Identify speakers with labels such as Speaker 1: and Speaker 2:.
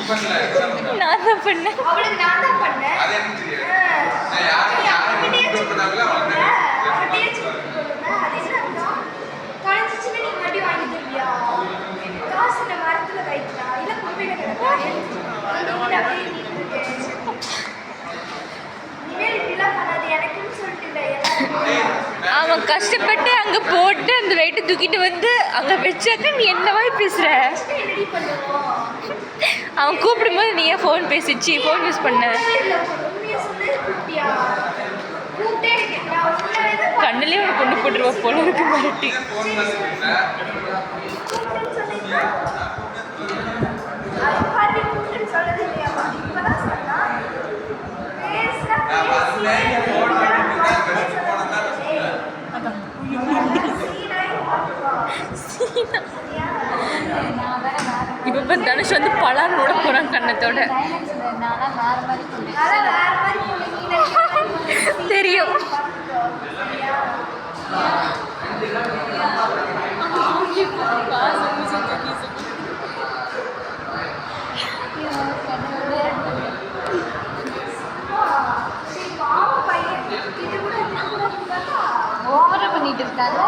Speaker 1: நான் தான் பண்ணேன்.
Speaker 2: அவளுக்கு நான் தான் பண்ணேன். அது எனக்கு தெரியாது. நான் யாரு கூப்பிட்டாங்களோ அவங்களே அது என்ன அர்த்தம்? தொலைஞ்சிச்சுன்னா நீ மறுபடியும் வாங்கி தருவியா? காசு இந்த மரத்துல கைட்டா இல்ல குப்பையில கிடக்கா? அப்படியே இனிமேல் இப்படிலாம் பண்ணாது எனக்குன்னு சொல்லிட்டு இல்லை எல்லாரும்.
Speaker 1: அவன் கஷ்டப்பட்டு அங்க போட்டு அந்த வெயிட்டை தூக்கிட்டு வந்து அங்க வச்சாக்க நீ என்னவாய் பேசுற?
Speaker 2: என்னடி பண்ணுவோம்?
Speaker 1: அவன் கூப்பிடும்போது நீ ஏன் ஃபோன் பேசிச்சு ஃபோன் யூஸ் பண்ண?
Speaker 2: உண்மையை சொல்லு குட்டியா கூப்பிட்டே இருக்கேன் நான் உண்மையிலே தான்
Speaker 1: கண்ணுலயே அவனை கொண்டு போட்டுருவா போல இருக்கு மிரட்டி.
Speaker 2: கூப்பிட்டுன்னு சொன்னீங்களா? அது பாட்டி கூப்பிட்டுன்னு சொல்லது இல்லையா? இப்பதான் சொன்னா பேசுறா
Speaker 1: இப்ப தனுஷ் வந்து பலாரோட போறான் கண்ணத்தோட. தெரியும்.
Speaker 3: ஓவரா பண்ணிட்டு இருக்காங்க.